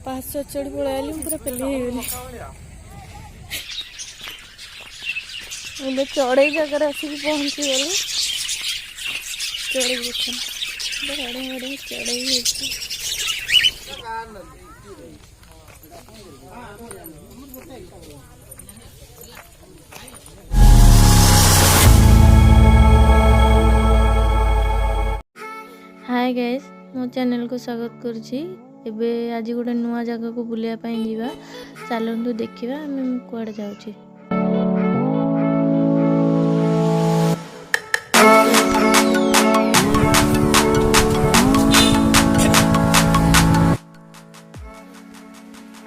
पास चढ़ी पड़ाइली पूरा पेली हो चढ़ई जगह आसिक पहुँची गली चढ़ई देख बड़े बड़े चढ़ई हाय गाइस मो चैनल को स्वागत करुँची। एबे आज गोटे नुआ जगह को बुलिया पाई जीवा चलतु देखा आम कुआड़े जाऊँ।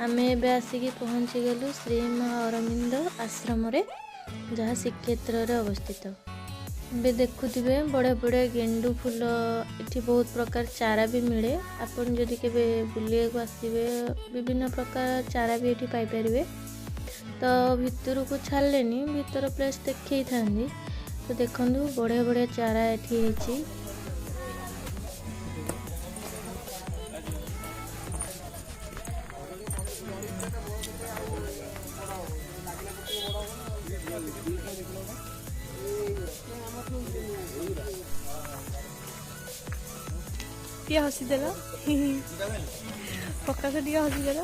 आम एबे आसिकी पहुँची गलु श्री महाअरविंद आश्रम रे जहाँ श्रीक्षेत्र रे अवस्थित। बे देखुथिबे बड़े बड़े गेंडू फूल इठी बहुत प्रकार चारा भी मिले। आपन जदि केबे बुलिया को आसीबे विभिन्न प्रकार चारा भी एठी पाई परिबे। तो भितर को छाड़लेनी भितर प्लेस देखई थांदी तो देखंदु बड़े बड़े चारा एठी हेची। टिया हसी देला पक्का से टिया हसी देला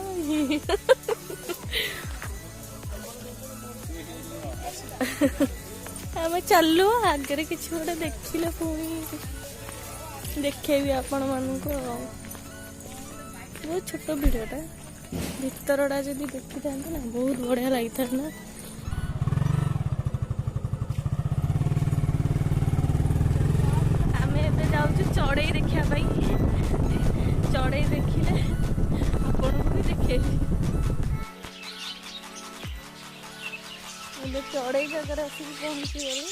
आम चलु आगे कि गोटे देखिले पुणी देखेबी आपण मानक बहुत छोट भिडटा भितरटा जब देखी था ना बहुत बढ़िया लगी था ना। चढ़ई देखा चढ़ई देखिले आपन भी देखे चढ़ई जगह आसिक पहुँची गली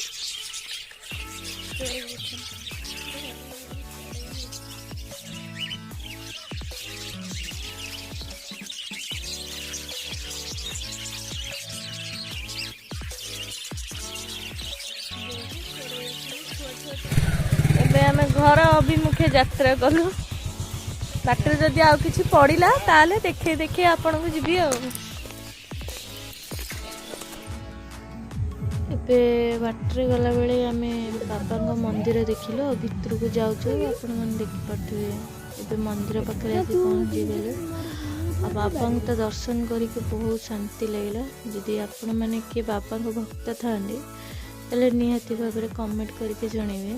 आम घर अभिमुखे यात्रा कलु बाटर जदि आउ किछि पड़िला ताले देखे देखे आपन को जीवी आ एबे बाटर गला बेले आम बाबा मंदिर देखिलो भितर को जाऊँ आपण मन देखि पड़थिबे। एबे मंदिर पाखे आसी पहुँची गले आ बाबा तो दर्शन करके बहुत शांति लगला। जदि आपण माने के बाबा को भक्त थांदे तले निहाती भाबरे कमेंट करके जणेबे।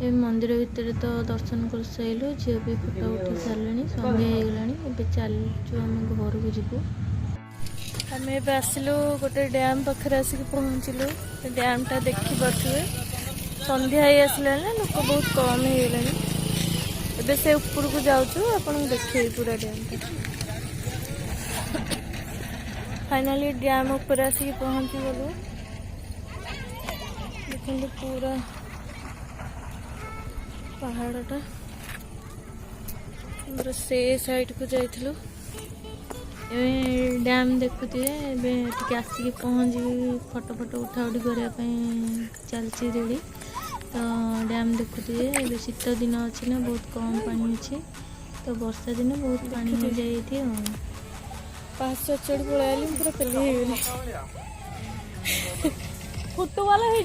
ए मंदिर भितर तो दर्शन कर साइलु झील भी फोटो उठी सारे संध्या हो गला चलु आम घर को जीवु। आम ए आसलु गोटे डैम पाखे आसिक पहुँचलु डैम टा देखी पारे संध्या हो आसला लोक बहुत कम हो गला। एबे से ऊपर को जाऊँ आपन देखे पूरा डैम फाइनली डैम ऊपर आसिक पहुँची गलु देखते पूरा पहाड़टा से साइड को जाइलु डैम देखुए आसिक पहुँच फोटो फोटो उठा उठी करने चलती रेडी। तो डैम देखुए शीत दिन अच्छी ना बहुत कम पानी अच्छे तो वर्षा दिन बहुत पानी हो जाए पास चढ़ी पड़ाइली पूरा पेली हो फोटो वाला हो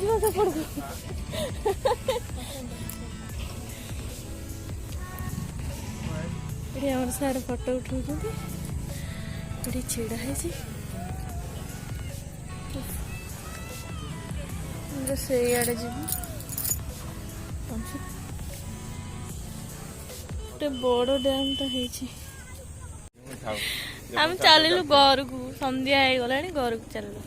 सारे फोटो उठाऊ छिड़ा है से आड़े जीव गोटे बड़ डैम तो हम चलू घर को संध्या हो गला घर को चलू।